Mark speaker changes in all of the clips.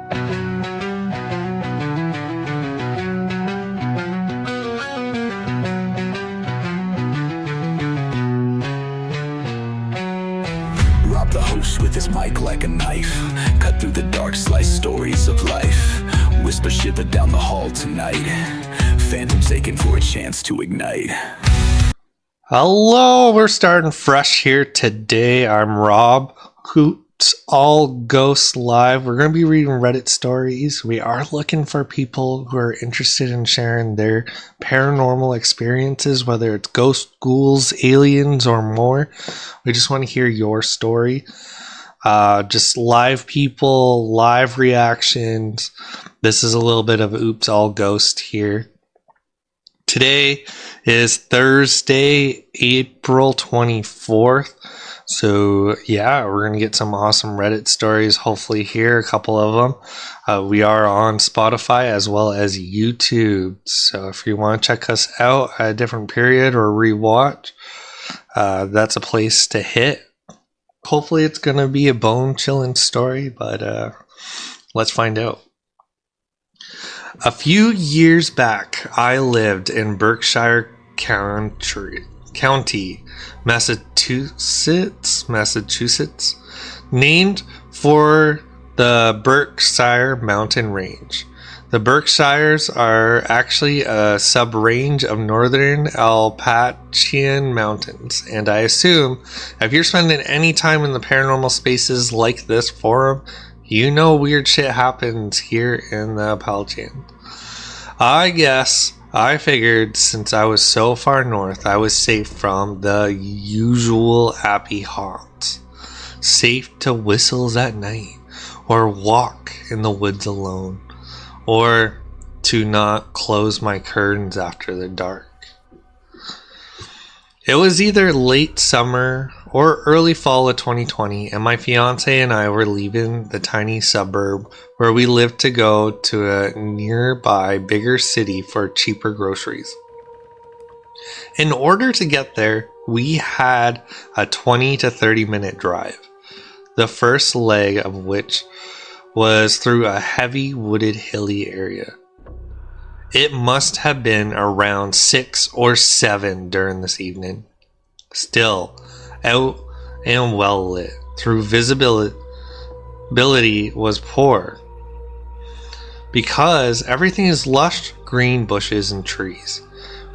Speaker 1: Rob the host with his mic like a knife. Cut through the dark, slice stories of life. Whisper shiver down the hall tonight. Phantoms aching for a chance to ignite.
Speaker 2: Hello, we're starting fresh here today. I'm Rob, oopsallghost live. We're going to be reading Reddit stories. We are looking for people who are interested in sharing their paranormal experiences, whether it's ghosts, ghouls, aliens, or more. We just want to hear your story. Just live people, live reactions. This is a little bit of Oops All Ghost here. Today is Thursday, April 24th. So yeah, we're going to get some awesome Reddit stories, hopefully here, a couple of them. We are on Spotify as well as YouTube. So if you want to check us out at a different period or rewatch, that's a place to hit. Hopefully it's going to be a bone-chilling story, but let's find out. A few years back, I lived in Berkshire County, Massachusetts, named for the Berkshire mountain range. The Berkshires are actually a sub-range of northern Appalachian mountains, and I assume if you're spending any time in the paranormal spaces like this forum, you know weird shit happens here in the Appalachian. I guess I figured since I was so far north, I was safe from the usual appy haunts. Safe to whistles at night, or walk in the woods alone, or to not close my curtains after the dark. It was either late summer or early fall of 2020, and my fiance and I were leaving the tiny suburb where we lived to go to a nearby bigger city for cheaper groceries. In order to get there, we had a 20 to 30 minute drive, the first leg of which was through a heavy wooded hilly area. It must have been around 6 or 7 during this evening. Still, out and well lit, through visibility was poor, because everything is lush green bushes and trees.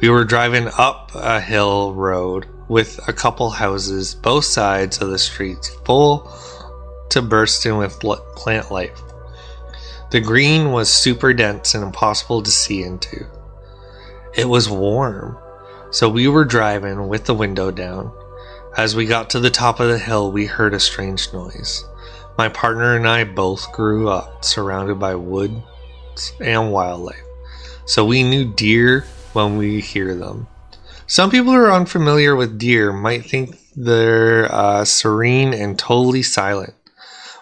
Speaker 2: We were driving up a hill road with a couple houses both sides of the streets full to bursting with plant life. The green was super dense and impossible to see into. It was warm, so we were driving with the window down. As we got to the top of the hill, we heard a strange noise. My partner and I both grew up surrounded by woods and wildlife, so we knew deer when we hear them. Some people who are unfamiliar with deer might think they're serene and totally silent,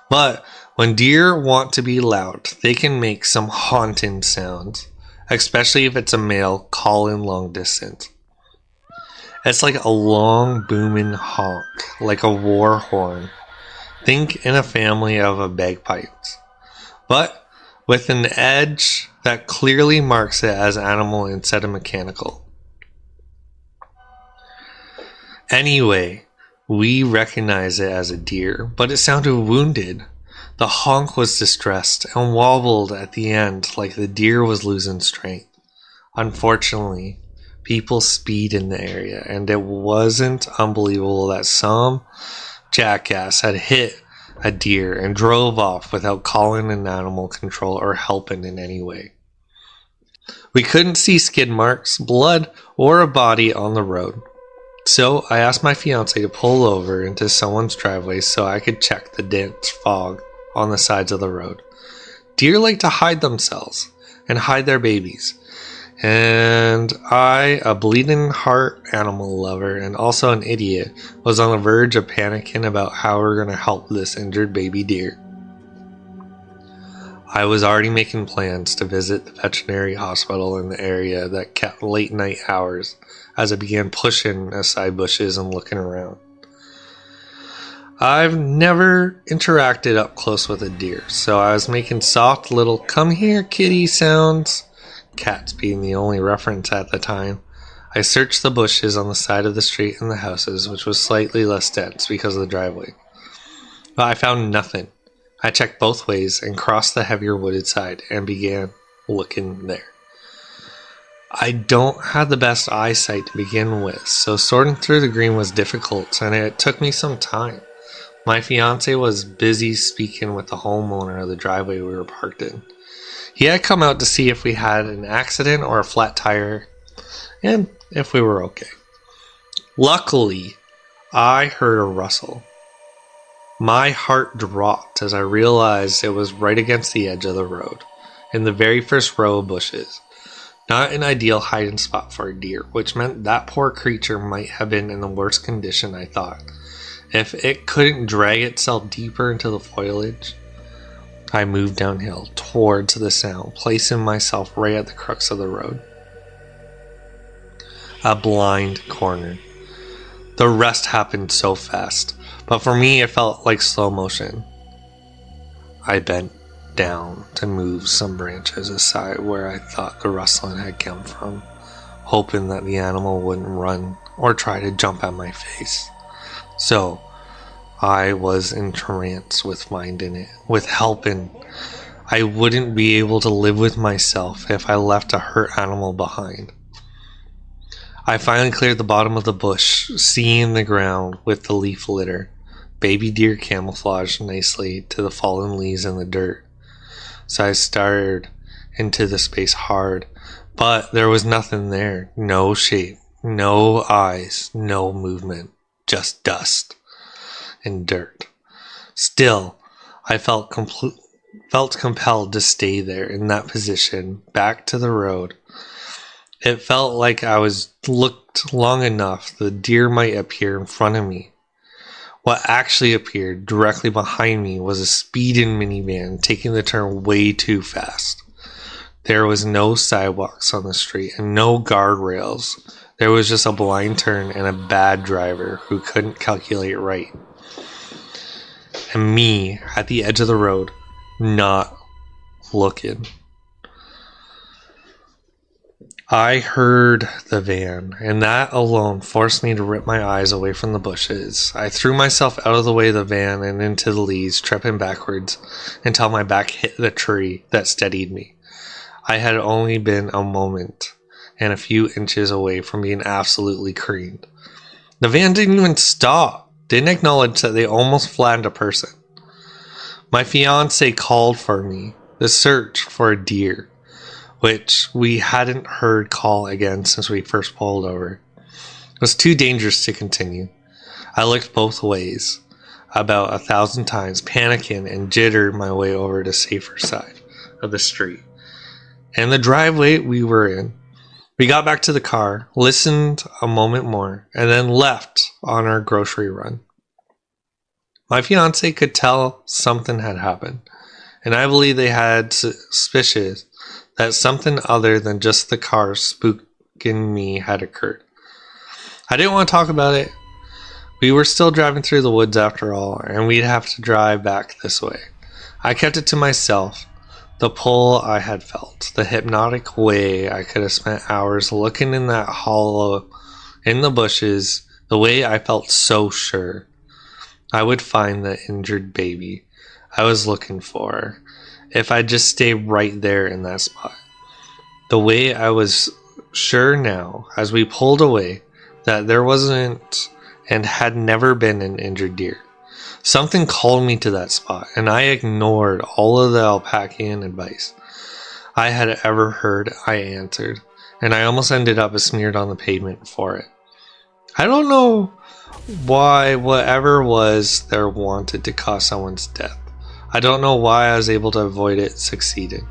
Speaker 2: but when deer want to be loud, they can make some haunting sounds, especially if it's a male calling long distance. It's like a long booming honk, like a war horn. Think in a family of a bagpipes, but with an edge that clearly marks it as animal instead of mechanical. Anyway, we recognize it as a deer, but it sounded wounded. The honk was distressed and wobbled at the end like the deer was losing strength. Unfortunately, people speed in the area, and it wasn't unbelievable that some jackass had hit a deer and drove off without calling an animal control or helping in any way. We couldn't see skid marks, blood, or a body on the road. So I asked my fiance to pull over into someone's driveway so I could check the dense fog on the sides of the road. Deer like to hide themselves and hide their babies. And I, a bleeding heart animal lover and also an idiot, was on the verge of panicking about how we're going to help this injured baby deer. I was already making plans to visit the veterinary hospital in the area that kept late night hours as I began pushing aside bushes and looking around. I've never interacted up close with a deer, so I was making soft little "come here kitty" sounds, cats being the only reference at the time. I searched the bushes on the side of the street and the houses, which was slightly less dense because of the driveway. But I found nothing. I checked both ways and crossed the heavier wooded side and began looking there. I don't have the best eyesight to begin with, so sorting through the green was difficult, and it took me some time. My fiance was busy speaking with the homeowner of the driveway we were parked in. He had come out to see if we had an accident or a flat tire, and if we were okay. Luckily, I heard a rustle. My heart dropped as I realized it was right against the edge of the road, in the very first row of bushes. Not an ideal hiding spot for a deer, which meant that poor creature might have been in the worst condition I thought. If it couldn't drag itself deeper into the foliage, I moved downhill towards the sound, placing myself right at the crux of the road. A blind corner. The rest happened so fast, but for me it felt like slow motion. I bent down to move some branches aside where I thought the rustling had come from, hoping that the animal wouldn't run or try to jump at my face. So, I was entranced with finding it, with helping. I wouldn't be able to live with myself if I left a hurt animal behind. I finally cleared the bottom of the bush, seeing the ground with the leaf litter. Baby deer camouflaged nicely to the fallen leaves in the dirt. So I stared into the space hard, but there was nothing there. No shape, no eyes, no movement, just dust and dirt. Still, I felt compelled to stay there in that position, back to the road. It felt like I was looked long enough the deer might appear in front of me. What actually appeared directly behind me was a speeding minivan taking the turn way too fast. There was no sidewalks on the street and no guardrails. There was just a blind turn and a bad driver who couldn't calculate right. And me at the edge of the road, not looking. I heard the van, and that alone forced me to rip my eyes away from the bushes. I threw myself out of the way of the van and into the leaves, tripping backwards until my back hit the tree that steadied me. I had only been a moment and a few inches away from being absolutely creamed. The van didn't even stop, didn't acknowledge that they almost flattened a person. My fiance called for me, the search for a deer, which we hadn't heard call again since we first pulled over. It was too dangerous to continue. I looked both ways, about 1,000 times, panicking and jittered my way over to safer side of the street. And the driveway we were in. We got back to the car, listened a moment more, and then left on our grocery run. My fiance could tell something had happened, and I believe they had suspicions that something other than just the car spooking me had occurred. I didn't want to talk about it. We were still driving through the woods after all, and we'd have to drive back this way. I kept it to myself. The pull I had felt, the hypnotic way I could have spent hours looking in that hollow in the bushes, the way I felt so sure I would find the injured baby I was looking for if I just stayed right there in that spot. The way I was sure now, as we pulled away, that there wasn't and had never been an injured deer. Something called me to that spot, and I ignored all of the alpacan advice I had ever heard. I answered, and I almost ended up smeared on the pavement for it. I don't know why whatever was there wanted to cause someone's death. I don't know why I was able to avoid it succeeding.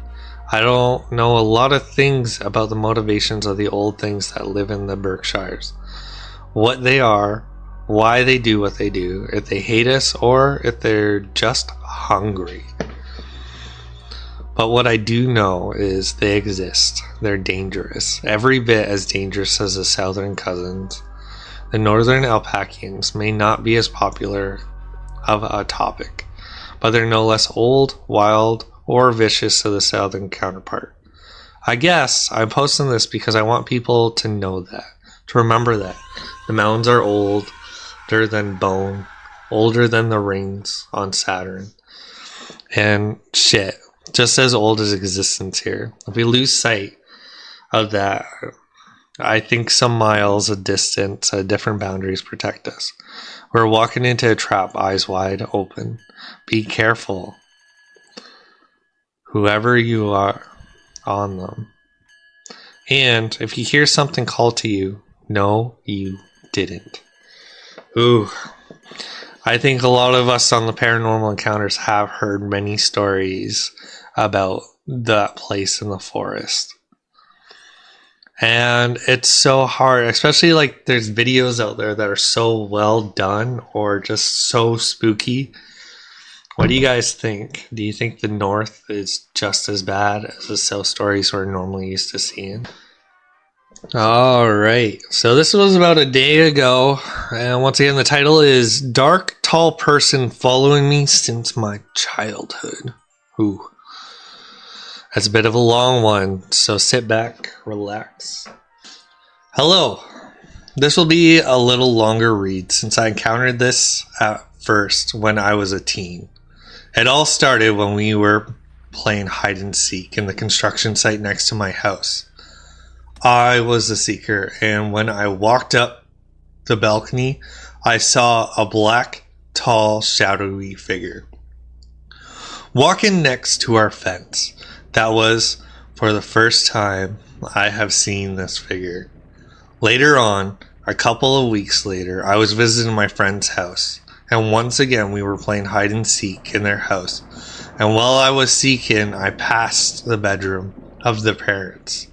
Speaker 2: I don't know a lot of things about the motivations of the old things that live in the Berkshires. What they are, why they do what they do, if they hate us or if they're just hungry. But what I do know is they exist. They're dangerous. Every bit as dangerous as the southern cousins. The northern alpacans may not be as popular of a topic, but they're no less old, wild, or vicious to the southern counterpart. I guess I'm posting this because I want people to know that, to remember that. The mountains are older than bone, older than the rings on Saturn, and shit, just as old as existence here. If we lose sight of that, I think some miles of distance, different boundaries protect us. We're walking into a trap, eyes wide open. Be careful, whoever you are on them. And if you hear something call to you, no, you didn't. Ooh. I think a lot of us on the Paranormal Encounters have heard many stories about that place in the forest. And it's so hard, especially like there's videos out there that are so well done or just so spooky. What do you guys think? Do you think the North is just as bad as the South stories we're normally used to seeing? All right, so this was about a day ago, and once again the title is Dark Tall Person Following Me Since My Childhood. Ooh, that's a bit of a long one, so sit back, relax. Hello, this will be a little longer read since I encountered this at first when I was a teen. It all started when we were playing hide and seek in the construction site next to my house. I was the seeker, and when I walked up the balcony, I saw a black, tall, shadowy figure walking next to our fence. That was for the first time I have seen this figure. Later on, a couple of weeks later, I was visiting my friend's house, and once again we were playing hide and seek in their house. And while I was seeking, I passed the bedroom of the parents.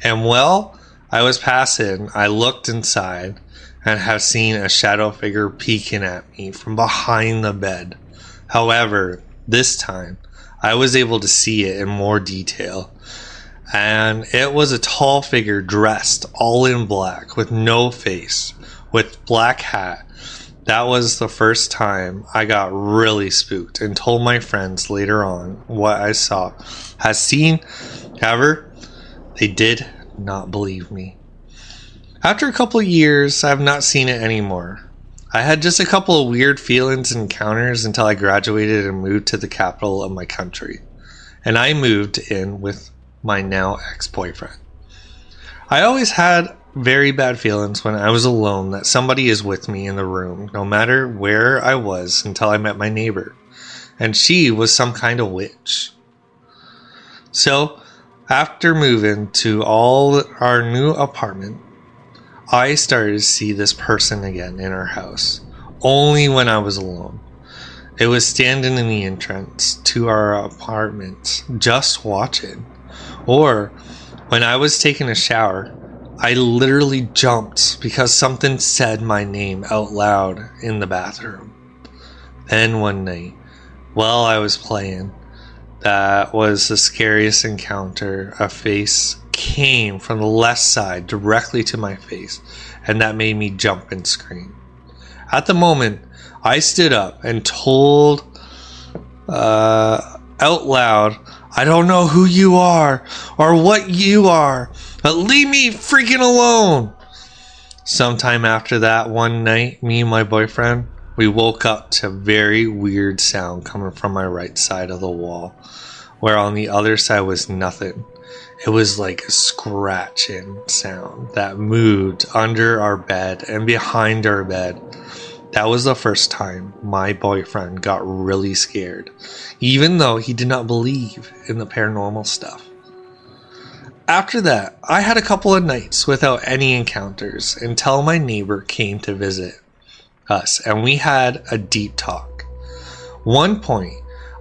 Speaker 2: And while I was passing, I looked inside and have seen a shadow figure peeking at me from behind the bed. However, this time, I was able to see it in more detail. And it was a tall figure dressed all in black with no face, with black hat. That was the first time I got really spooked and told my friends later on what I saw. However, they did not believe me. After a couple of years, I have not seen it anymore. I had just a couple of weird feelings and encounters until I graduated and moved to the capital of my country. And I moved in with my now ex-boyfriend. I always had very bad feelings when I was alone that somebody is with me in the room, no matter where I was, until I met my neighbor. And she was some kind of witch. So, after moving to our new apartment, I started to see this person again in our house, only when I was alone. It was standing in the entrance to our apartment, just watching. Or, when I was taking a shower, I literally jumped because something said my name out loud in the bathroom. Then one night, while I was playing, that was the scariest encounter. A face came from the left side directly to my face, and that made me jump and scream. At the moment, I stood up and told out loud, "I don't know who you are or what you are, but leave me freaking alone." Sometime after that one night, me and my boyfriend, we woke up to a very weird sound coming from my right side of the wall, where on the other side was nothing. It was like a scratching sound that moved under our bed and behind our bed. That was the first time my boyfriend got really scared, even though he did not believe in the paranormal stuff. After that, I had a couple of nights without any encounters until my neighbor came to visit us, and we had a deep talk. One point,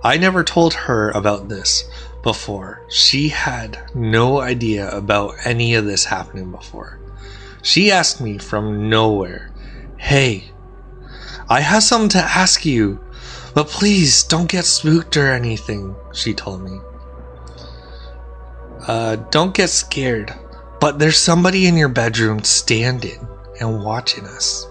Speaker 2: I never told her about this before. She had no idea about any of this happening before. She asked me from nowhere, "Hey, I have something to ask you, but please don't get spooked or anything," she told me. Don't get scared, but there's somebody in your bedroom standing and watching us."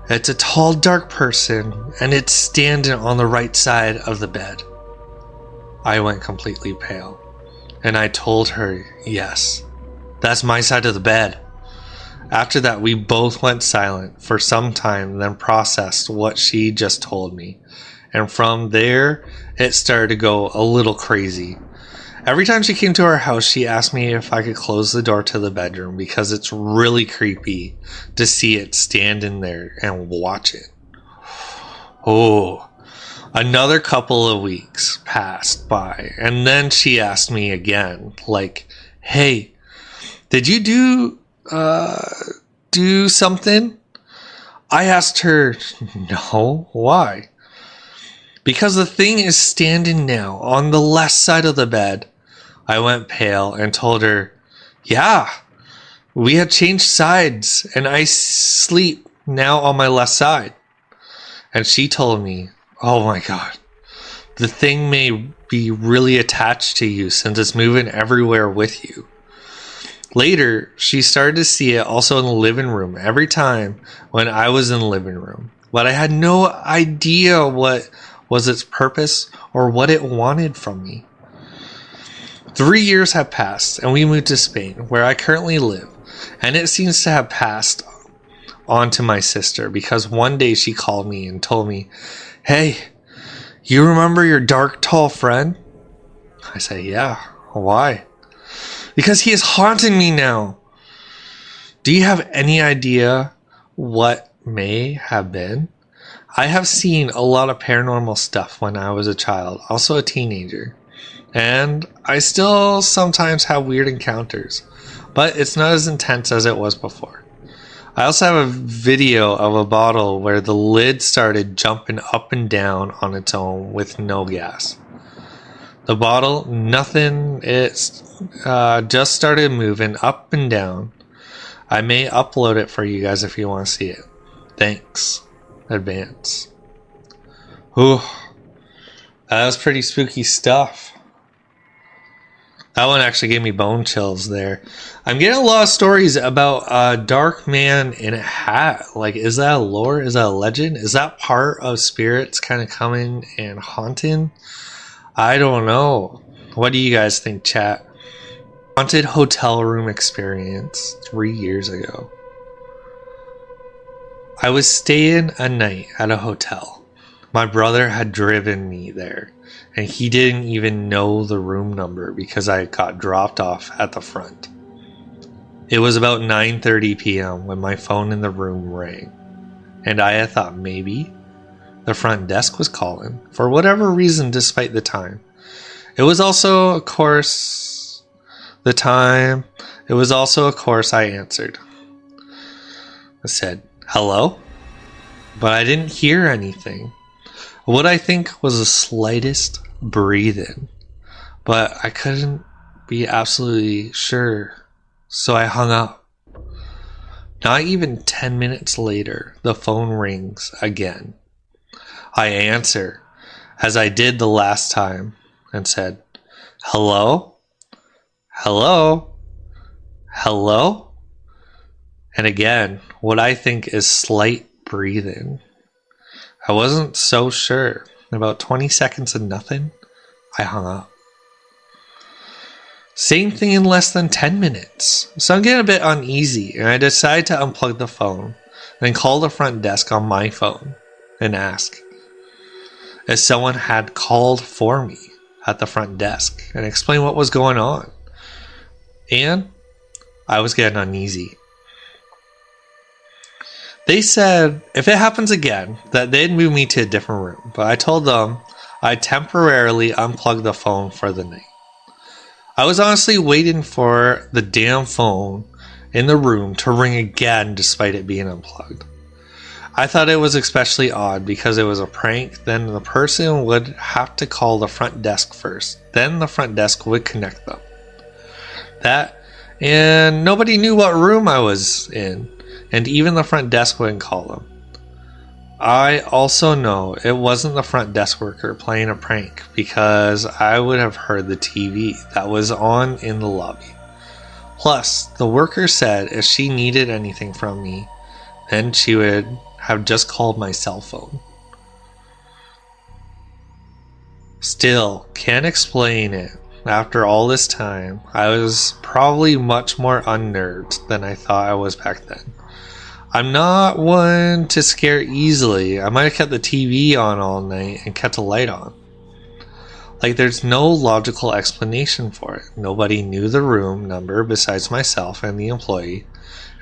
Speaker 2: It's a tall, dark person, and it's standing on the right side of the bed. I went completely pale, and I told her, yes, that's my side of the bed. After that, we both went silent for some time, then processed what she just told me. And from there, it started to go a little crazy. Every time she came to our house, she asked me if I could close the door to the bedroom because it's really creepy to see it standing there and watch it. Oh, another couple of weeks passed by, and then she asked me again, like, hey, did you do something? I asked her, no, why? Because the thing is standing now on the left side of the bed. I went pale and told her, yeah, we had changed sides and I sleep now on my left side. And she told me, oh my God, the thing may be really attached to you since it's moving everywhere with you. Later, she started to see it also in the living room every time when I was in the living room. But I had no idea what was its purpose or what it wanted from me. 3 years have passed and we moved to Spain, where I currently live. And it seems to have passed on to my sister because one day she called me and told me, hey, you remember your dark, tall friend? I said, yeah, why? Because he is haunting me now. Do you have any idea what may have been? I have seen a lot of paranormal stuff when I was a child, also a teenager. And I still sometimes have weird encounters, but it's not as intense as it was before. I also have a video of a bottle where the lid started jumping up and down on its own with no gas. The bottle, nothing, it's just started moving up and down. I may upload it for you guys if you want to see it. Thanks. Advance. Ooh, that was pretty spooky stuff. That one actually gave me bone chills there. I'm getting a lot of stories about a dark man in a hat. Like, is that a lore? Is that a legend? Is that part of spirits kind of coming and haunting? I don't know. What do you guys think, chat? Haunted hotel room experience 3 years ago. I was staying a night at a hotel. My brother had driven me there, and he didn't even know the room number because I got dropped off at the front. It was about 9:30 p.m. when my phone in the room rang, and I had thought maybe the front desk was calling for whatever reason despite the time. It was also, of course, I answered. I said, hello? But I didn't hear anything. What I think was the slightest breathing, but I couldn't be absolutely sure, so I hung up. Not even 10 minutes later, the phone rings again. I answer, as I did the last time, and said, hello? Hello? Hello? And again, what I think is slight breathing. I wasn't so sure. In about 20 seconds of nothing, I hung up. Same thing in less than 10 minutes. So I'm getting a bit uneasy, and I decide to unplug the phone and call the front desk on my phone and ask if someone had called for me at the front desk and explain what was going on. And I was getting uneasy. They said if it happens again, that they'd move me to a different room, but I told them I'd temporarily unplug the phone for the night. I was honestly waiting for the damn phone in the room to ring again despite it being unplugged. I thought it was especially odd because it was a prank. Then the person would have to call the front desk first. Then the front desk would connect them. And nobody knew what room I was in. And even the front desk wouldn't call them. I also know it wasn't the front desk worker playing a prank because I would have heard the TV that was on in the lobby. Plus, the worker said if she needed anything from me, then she would have just called my cell phone. Still, can't explain it. After all this time, I was probably much more unnerved than I thought I was back then. I'm not one to scare easily. I might have kept the TV on all night and kept the light on. Like, there's no logical explanation for it. Nobody knew the room number besides myself and the employee,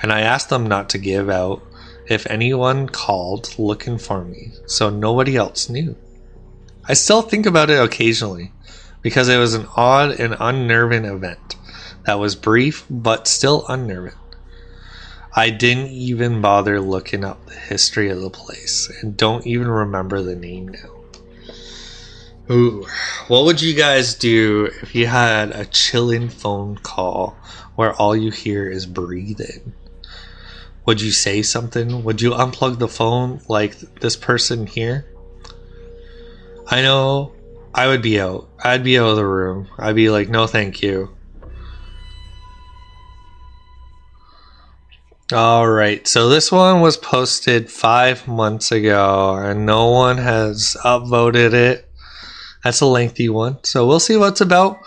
Speaker 2: and I asked them not to give out if anyone called looking for me, so nobody else knew. I still think about it occasionally, because it was an odd and unnerving event that was brief but still unnerving. I didn't even bother looking up the history of the place and don't even remember the name now. Ooh, what would you guys do if you had a chilling phone call where all you hear is breathing? Would you say something? Would you unplug the phone like this person here? I know I would be out. I'd be out of the room. I'd be like, no thank you. Alright, so this one was posted 5 months ago and no one has upvoted it. That's a lengthy one, so we'll see what it's about.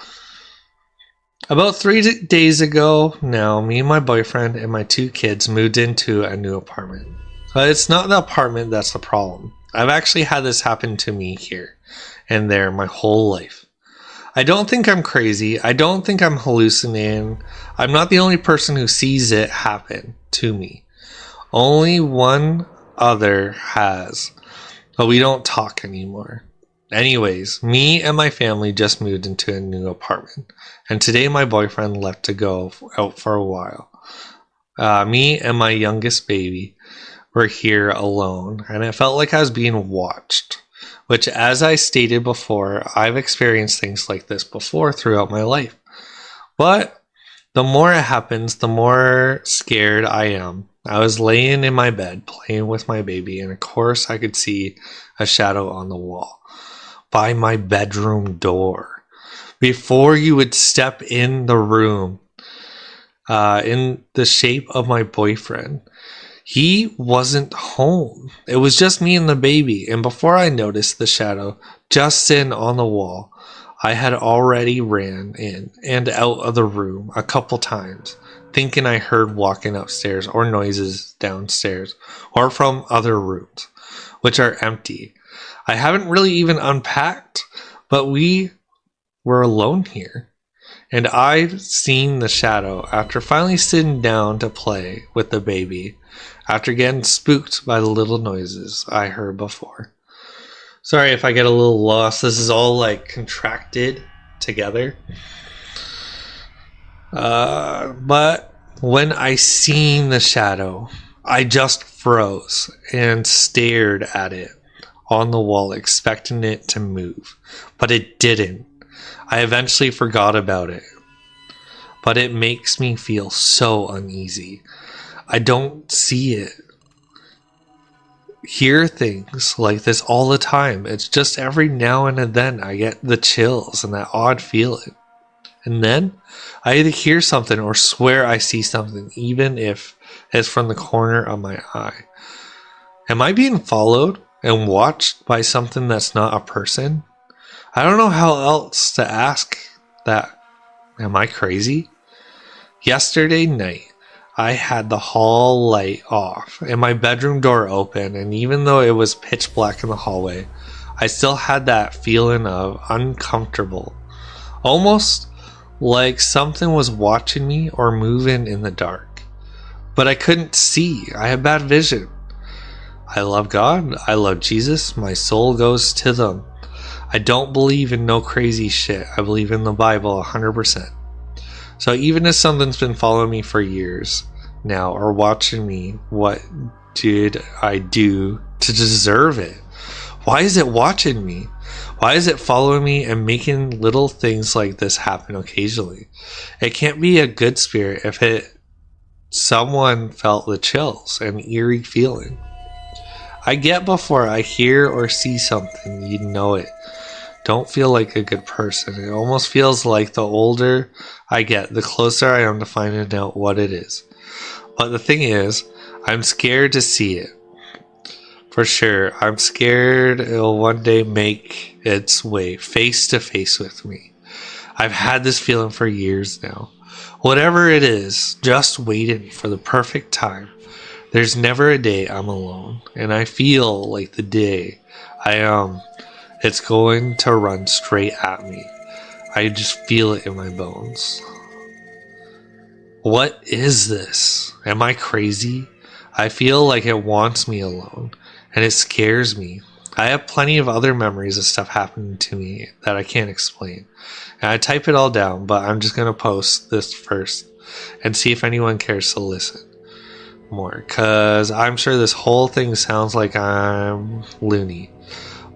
Speaker 2: About 3 days ago now, me and my boyfriend and my 2 kids moved into a new apartment. But it's not the apartment that's the problem. I've actually had this happen to me here and there my whole life. I don't think I'm crazy. I don't think I'm hallucinating. I'm not the only person who sees it happen to me. Only one other has, but we don't talk anymore. Anyways, me and my family just moved into a new apartment, and today my boyfriend left to go out for a while. Me and my youngest baby were here alone, and it felt like I was being watched, which, as I stated before, I've experienced things like this before throughout my life. But the more it happens, the more scared I am. I was laying in my bed playing with my baby, and of course I could see a shadow on the wall by my bedroom door. Before you would step in the room, in the shape of my boyfriend, he wasn't home. It was just me and the baby, and before I noticed the shadow just sitting on the wall, I had already ran in and out of the room a couple times, thinking I heard walking upstairs or noises downstairs or from other rooms, which are empty. I haven't really even unpacked, but we were alone here. And I've seen the shadow after finally sitting down to play with the baby, after getting spooked by the little noises I heard before. Sorry if I get a little lost. This is all like contracted together. But when I seen the shadow, I just froze and stared at it on the wall, expecting it to move, but it didn't. I eventually forgot about it, but it makes me feel so uneasy. I don't see it, hear things like this all the time. It's just every now and then I get the chills and that odd feeling, and then I either hear something or swear I see something, even if it's from the corner of my eye. Am I being followed and watched by something that's not a person? I don't know how else to ask that. Am I crazy? Yesterday night, I had the hall light off and my bedroom door open, and even though it was pitch black in the hallway, I still had that feeling of uncomfortable. Almost like something was watching me or moving in the dark. But I couldn't see. I had bad vision. I love God. I love Jesus. My soul goes to them. I don't believe in no crazy shit. I believe in the Bible 100%. So even if something's been following me for years now or watching me, what did I do to deserve it? Why is it watching me? Why is it following me and making little things like this happen occasionally? It can't be a good spirit if someone felt the chills and eerie feeling. I get before I hear or see something, you know it. Don't feel like a good person. It almost feels like the older I get, the closer I am to finding out what it is. But the thing is, I'm scared to see it. For sure. I'm scared it'll one day make its way face to face with me. I've had this feeling for years now. Whatever it is, just waiting for the perfect time. There's never a day I'm alone, and I feel like the day I am, it's going to run straight at me. I just feel it in my bones. What is this? Am I crazy? I feel like it wants me alone, and it scares me. I have plenty of other memories of stuff happening to me that I can't explain. And I type it all down, but I'm just going to post this first and see if anyone cares to listen more. Because I'm sure this whole thing sounds like I'm loony.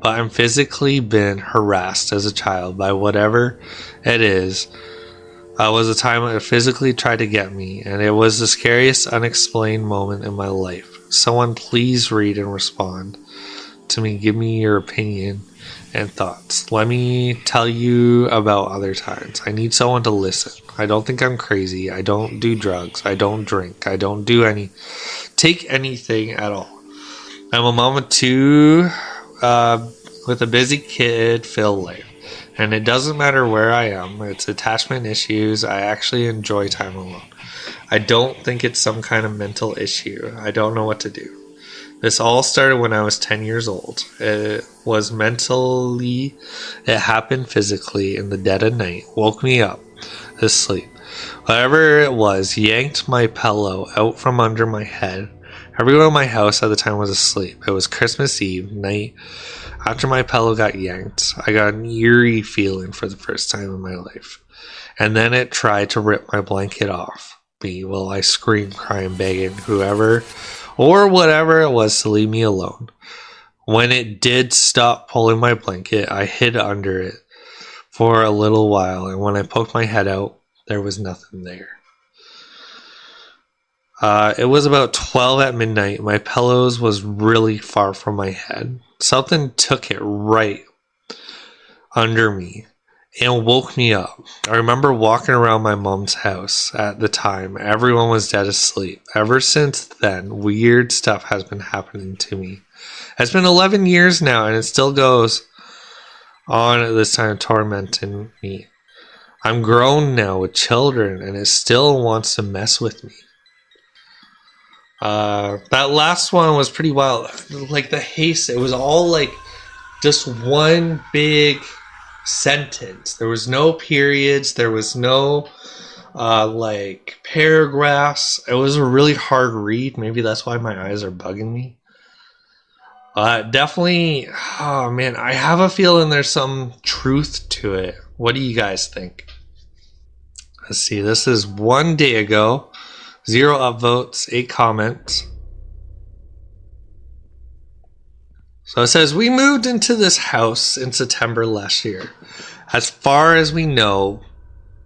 Speaker 2: But I'm physically been harassed as a child by whatever it is. Was a time it physically tried to get me, and it was the scariest unexplained moment in my life. Someone please read and respond to me. Give me your opinion and thoughts. Let me tell you about other times. I need someone to listen. I don't think I'm crazy. I don't do drugs. I don't drink. I don't take anything at all. I'm a mom of two with a busy kid-filled life. And it doesn't matter where I am. It's attachment issues. I actually enjoy time alone. I don't think it's some kind of mental issue. I don't know what to do. This all started when I was 10 years old. It was mentally, it happened physically in the dead of night. Woke me up asleep. Whatever it was, yanked my pillow out from under my head. Everyone in my house at the time was asleep. It was Christmas Eve night. After my pillow got yanked, I got an eerie feeling for the first time in my life. And then it tried to rip my blanket off me while I screamed, crying, begging whoever or whatever it was to leave me alone. When it did stop pulling my blanket, I hid under it for a little while, and when I poked my head out, there was nothing there. It was about 12 at midnight. My pillows was really far from my head. Something took it right under me and woke me up. I remember walking around my mom's house at the time. Everyone was dead asleep. Ever since then, weird stuff has been happening to me. It's been 11 years now, and it still goes on at this time, tormenting me. I'm grown now with children, and it still wants to mess with me. That last one was pretty wild. Like the haste, it was all like just one big sentence. There was no periods. There was no like paragraphs. It was a really hard read. Maybe that's why my eyes are bugging me. Definitely. Oh man, I have a feeling there's some truth to it. What do you guys think? Let's see. This is 1 day ago. 0 upvotes, 8 comments. So it says, we moved into this house in September last year. As far as we know,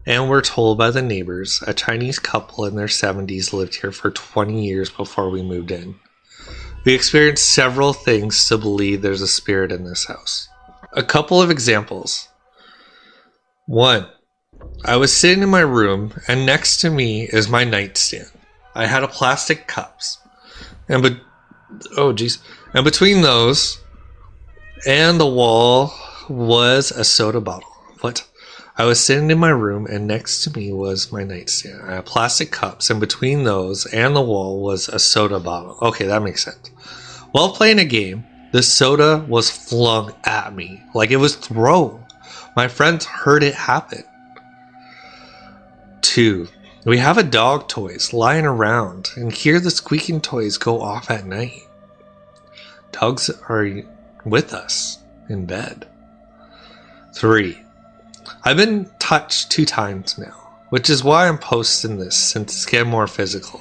Speaker 2: and we're told by the neighbors, a Chinese couple in their 70s lived here for 20 years before we moved in. We experienced several things to believe there's a spirit in this house. A couple of examples. 1. I was sitting in my room, and next to me is my nightstand. I had a plastic cups, and between those and the wall was a soda bottle. What? I was sitting in my room, and next to me was my nightstand. I had plastic cups, and between those and the wall was a soda bottle. Okay, that makes sense. While playing a game, the soda was flung at me like it was thrown. My friends heard it happen. 2. We have a dog toys lying around and hear the squeaking toys go off at night. Dogs are with us in bed. 3. I've been touched 2 times now, which is why I'm posting this, since it's getting more physical.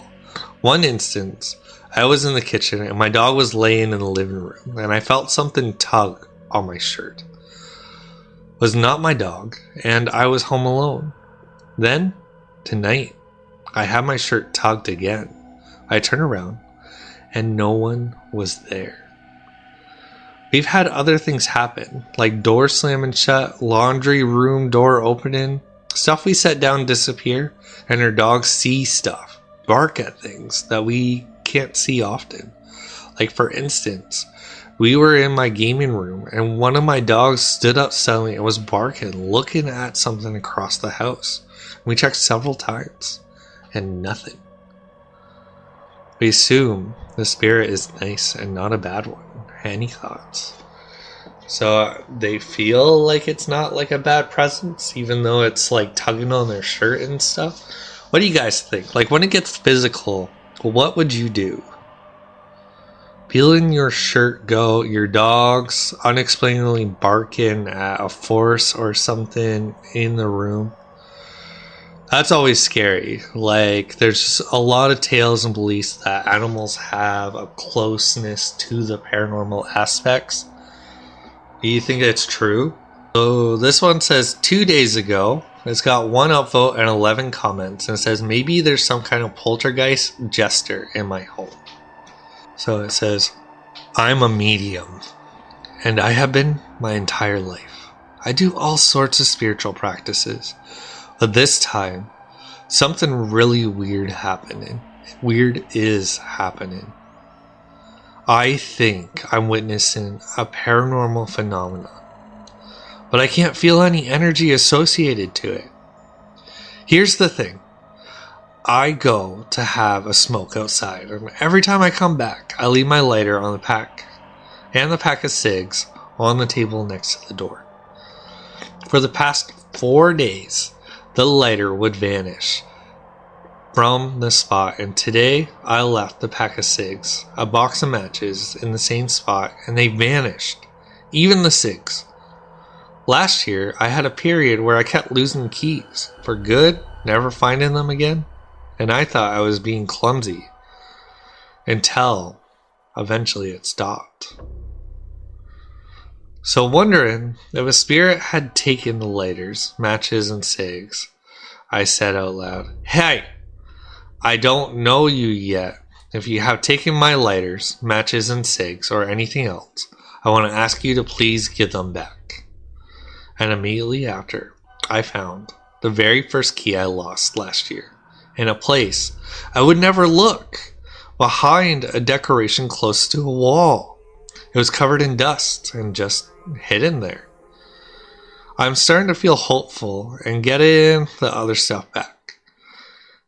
Speaker 2: One instance, I was in the kitchen and my dog was laying in the living room and I felt something tug on my shirt. It was not my dog, and I was home alone. Then, tonight, I had my shirt tugged again. I turned around, and no one was there. We've had other things happen, like door slamming shut, laundry room door opening, stuff we set down disappear, and our dogs see stuff, bark at things that we can't see often. Like for instance, We were in my gaming room, and one of my dogs stood up suddenly and was barking, looking at something across the house. We checked several times, and nothing. We assume the spirit is nice and not a bad one. Any thoughts? So they feel like it's not like a bad presence, even though it's like tugging on their shirt and stuff. What do you guys think? Like when it gets physical, what would you do? Peeling your shirt go, your dog's unexplainably barking at a force or something in the room. That's always scary. Like there's just a lot of tales and beliefs that animals have a closeness to the paranormal aspects. Do you think it's true? So this one says 2 days ago. It's got 1 upvote and 11 comments. And it says maybe there's some kind of poltergeist jester in my home. So it says, I'm a medium. And I have been my entire life. I do all sorts of spiritual practices. But this time, something really weird happening. Weird is happening. I think I'm witnessing a paranormal phenomenon, but I can't feel any energy associated to it. Here's the thing. I go to have a smoke outside, and every time I come back, I leave my lighter on the pack and the pack of cigs on the table next to the door. For the past 4 days, the lighter would vanish from the spot, and today I left the pack of cigs, a box of matches in the same spot, and they vanished. Even the cigs. Last year, I had a period where I kept losing keys for good, never finding them again, and I thought I was being clumsy until eventually it stopped. So wondering if a spirit had taken the lighters, matches, and cigs, I said out loud, "Hey! I don't know you yet. If you have taken my lighters, matches, and cigs, or anything else, I want to ask you to please give them back." And immediately after, I found the very first key I lost last year in a place I would never look, behind a decoration close to a wall. It was covered in dust and just hidden there. I'm starting to feel hopeful and getting the other stuff back.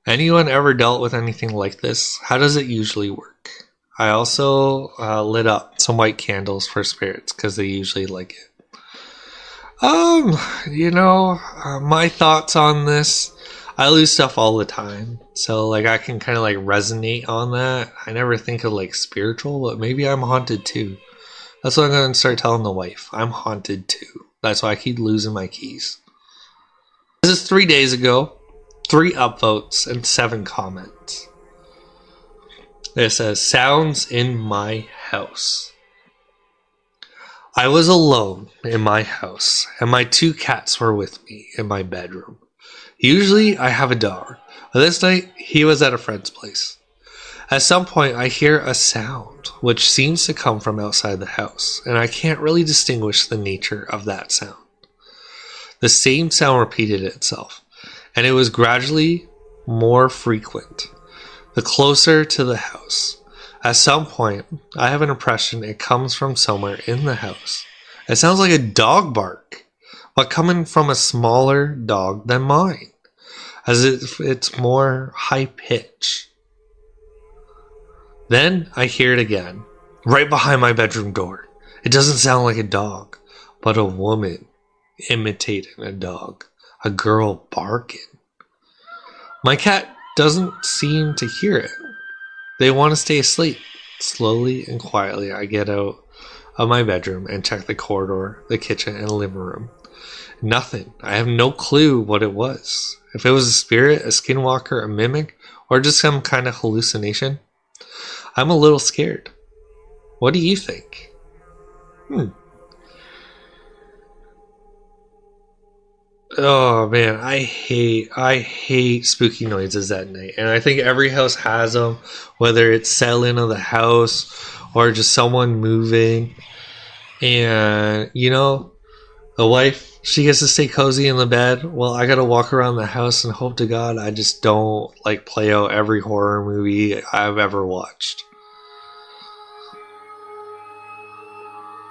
Speaker 2: Anyone ever dealt with anything like this? How does it usually work? I also lit up some white candles for spirits because they usually like it. My thoughts on this. I lose stuff all the time. So like I can kind of like resonate on that. I never think of like spiritual, but maybe I'm haunted too. That's what I'm going to start telling the wife. I'm haunted too. That's why I keep losing my keys. This is 3 days ago. 3 upvotes and 7 comments. It says, sounds in my house. I was alone in my house, and my 2 cats were with me in my bedroom. Usually I have a dog, but this night he was at a friend's place. At some point I hear a sound, which seems to come from outside the house, and I can't really distinguish the nature of that sound. The same sound repeated itself, and it was gradually more frequent, the closer to the house. At some point, I have an impression it comes from somewhere in the house. It sounds like a dog bark, but coming from a smaller dog than mine, as if it's more high pitch. Then I hear it again, right behind my bedroom door. It doesn't sound like a dog, but a woman imitating a dog, a girl barking. My cat doesn't seem to hear it. They want to stay asleep. Slowly and quietly, I get out of my bedroom and check the corridor, the kitchen, and the living room. Nothing. I have no clue what it was. If it was a spirit, a skinwalker, a mimic, or just some kind of hallucination. I'm a little scared. What do you think? Oh man, I hate spooky noises at night, and I think every house has them, whether it's settling of the house or just someone moving. And the wife, she gets to stay cozy in the bed. Well, I gotta walk around the house and hope to God I just don't like play out every horror movie I've ever watched.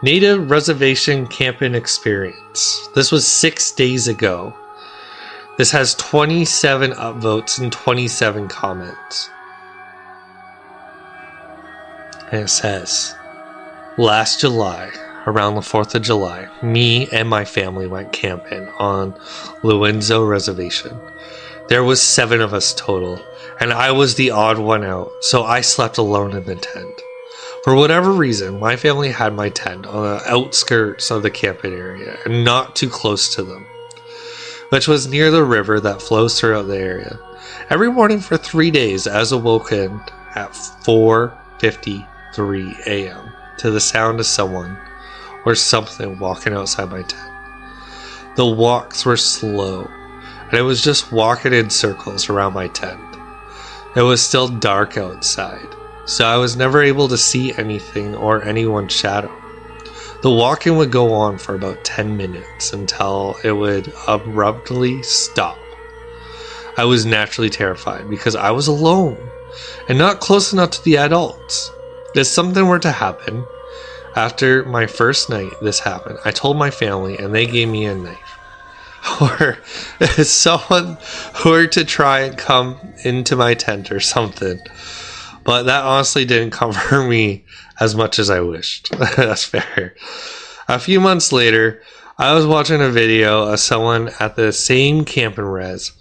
Speaker 2: Native Reservation Camping Experience. This was 6 days ago. This has 27 upvotes and 27 comments. And it says, last July, around the 4th of July, me and my family went camping on Luenzo Reservation. There was 7 of us total, and I was the odd one out, so I slept alone in the tent. For whatever reason, my family had my tent on the outskirts of the camping area and not too close to them, which was near the river that flows throughout the area. Every morning for 3 days, I was awoken at 4:53 a.m. to the sound of someone or something walking outside my tent. The walks were slow, and it was just walking in circles around my tent. It was still dark outside, so I was never able to see anything or anyone's shadow. The walking would go on for about 10 minutes until it would abruptly stop. I was naturally terrified because I was alone and not close enough to the adults. If something were to happen, after my first night this happened, I told my family and they gave me a knife. Or if someone were to try and come into my tent or something. But that honestly didn't comfort me as much as I wished. That's fair. A few months later, I was watching a video of someone at the same camping res,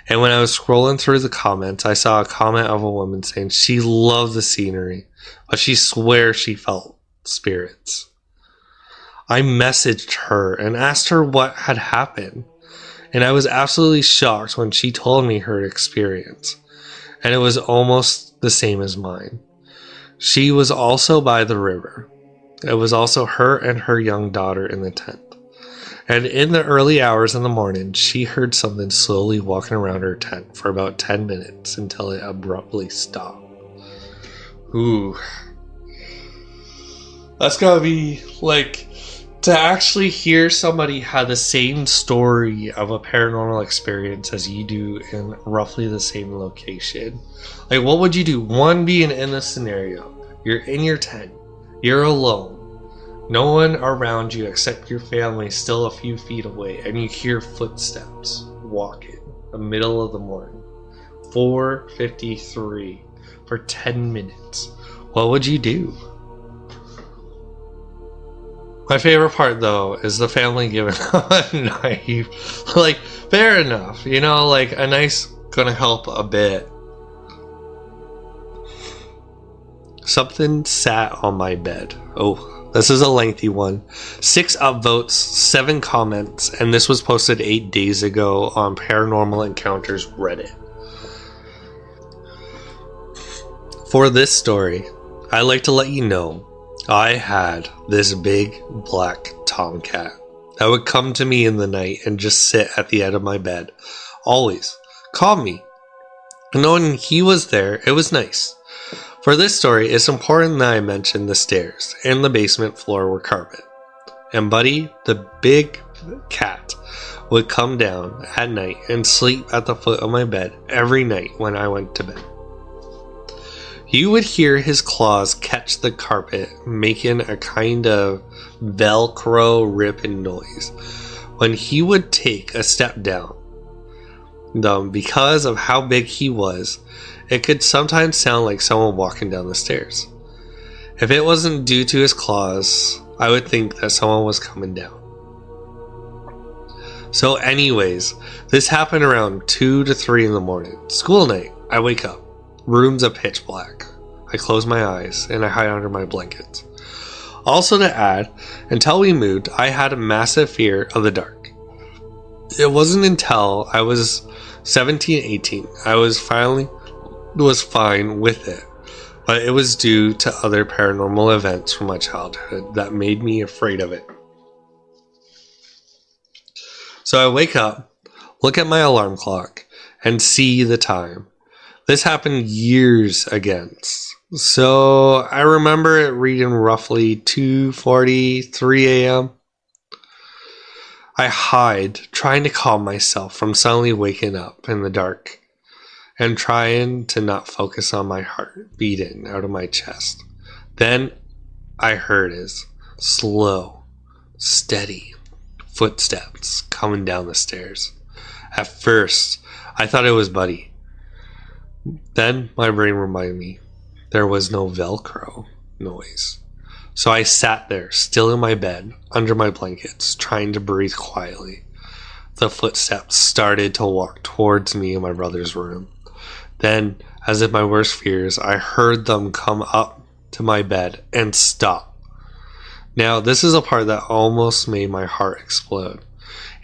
Speaker 2: and when I was scrolling through the comments, I saw a comment of a woman saying she loved the scenery, but she swears she felt spirits. I messaged her and asked her what had happened, and I was absolutely shocked when she told me her experience, and it was almost the same as mine. She was also by the river. It was also her and her young daughter in the tent. And in the early hours in the morning, she heard something slowly walking around her tent for about 10 minutes until it abruptly stopped. Ooh. That's gotta be, like, to actually hear somebody have the same story of a paranormal experience as you do in roughly the same location. Like, what would you do? One, being in this scenario. You're in your tent. You're alone. No one around you except your family still a few feet away, and you hear footsteps walking in the middle of the morning. 4:53 for 10 minutes. What would you do? My favorite part, though, is the family giving a knife. Like, fair enough. You know, like, a knife's gonna help a bit. Something sat on my bed. Oh, this is a lengthy one. 6 upvotes, 7 comments, and this was posted 8 days ago on Paranormal Encounters Reddit. For this story, I'd like to let you know I had this big black tomcat that would come to me in the night and just sit at the end of my bed. Always. Call me. And knowing he was there, it was nice. For this story, it's important that I mention the stairs and the basement floor were carpet. And Buddy, the big cat, would come down at night and sleep at the foot of my bed every night when I went to bed. You would hear his claws catch the carpet, making a kind of Velcro ripping noise when he would take a step down. Because of how big he was, it could sometimes sound like someone walking down the stairs. If it wasn't due to his claws, I would think that someone was coming down. So anyways, this happened around 2 to 3 in the morning. School night, I wake up. Room's a pitch black. I close my eyes and I hide under my blankets. Also to add, until we moved, I had a massive fear of the dark. It wasn't until I was 17, 18, I was fine with it. But it was due to other paranormal events from my childhood that made me afraid of it. So I wake up, look at my alarm clock, and see the time. This happened years against. So I remember it reading roughly 2:43 a.m. I hide, trying to calm myself from suddenly waking up in the dark and trying to not focus on my heart beating out of my chest. Then I heard his Slow, steady footsteps coming down the stairs. At first, I thought it was Buddy. Then my brain reminded me there was no Velcro noise. So I sat there, still in my bed, under my blankets, trying to breathe quietly. The footsteps started to walk towards me in my brother's room. Then, as if my worst fears, I heard them come up to my bed and stop. Now, this is a part that almost made my heart explode.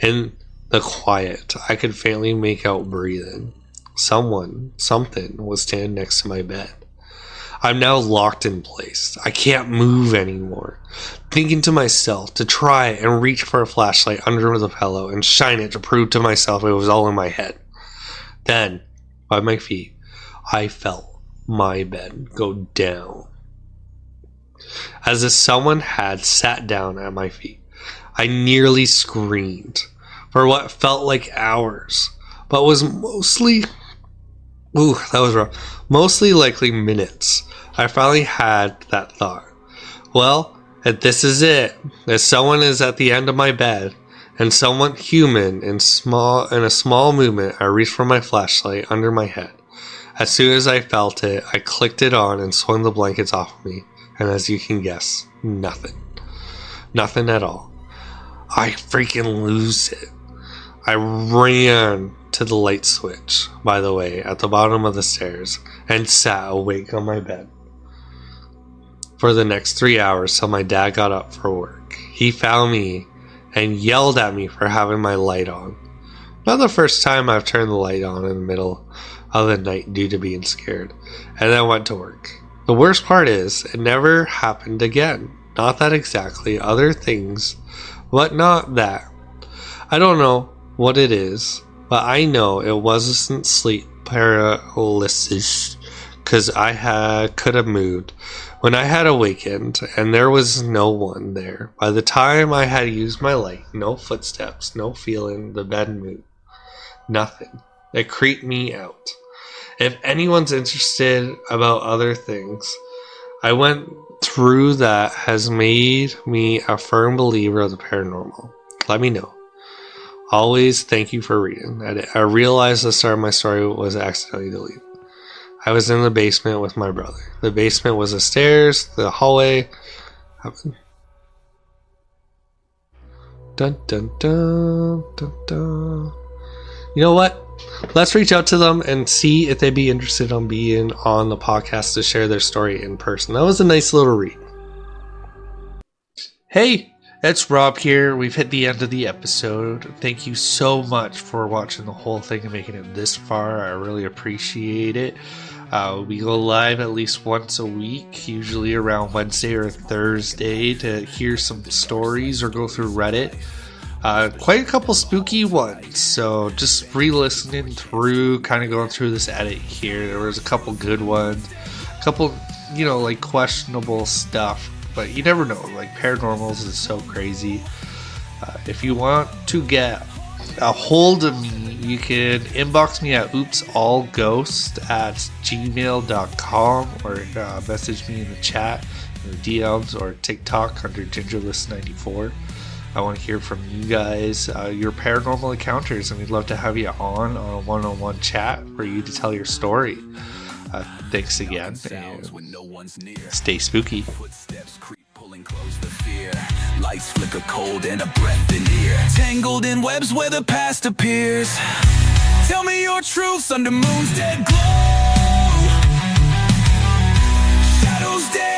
Speaker 2: In the quiet, I could faintly make out breathing. Something was standing next to my bed. I'm now locked in place. I can't move anymore. Thinking to myself to try and reach for a flashlight under the pillow and shine it to prove to myself it was all in my head. Then, by my feet, I felt my bed go down. As if someone had sat down at my feet. I nearly screamed for what felt like hours, but was mostly likely minutes. I finally had that thought. Well, if this is it, if someone is at the end of my bed, and someone human in a small movement, I reached for my flashlight under my head. As soon as I felt it, I clicked it on and swung the blankets off of me. And as you can guess, nothing. Nothing at all. I freaking lose it. I ran to the light switch, by the way, at the bottom of the stairs, and sat awake on my bed for the next 3 hours till my dad got up for work. He found me and yelled at me for having my light on. Not the first time I've turned the light on in the middle of the night due to being scared, and then went to work. The worst part is, it never happened again. Not that exactly, other things, but not that. I don't know what it is, but I know it wasn't sleep paralysis, because I could have moved. When I had awakened, and there was no one there, by the time I had used my light, no footsteps, no feeling the bed move. Nothing. It creeped me out. If anyone's interested about other things I went through that has made me a firm believer of the paranormal, let me know. Always thank you for reading. I realized the start of my story was accidentally deleted. I was in the basement with my brother. The basement was the stairs, the hallway. Dun dun dun dun dun. You know what? Let's reach out to them and see if they'd be interested on being on the podcast to share their story in person. That was a nice little read. Hey, it's Rob here. We've hit the end of the episode. Thank you so much for watching the whole thing and making it this far. I really appreciate it. We go live at least once a week, usually around Wednesday or Thursday, to hear some stories or go through Reddit. Quite a couple spooky ones, so just re-listening through, kind of going through this edit here. There was a couple good ones, a couple, like questionable stuff, but you never know. Like, paranormals is so crazy. If you want to get a hold of me, you can inbox me at oopsallghost@gmail.com or message me in the chat, in the DMs, or TikTok under GingerList94. I want to hear from you guys, your paranormal encounters, and we'd love to have you on a one-on-one chat for you to tell your story. Thanks again, and stay spooky.
Speaker 1: Footsteps creep, pulling close the fear. Lights flicker cold and a breath in ear. Tangled in webs where the past appears. Tell me your truths under moon's dead glow. Shadows dance.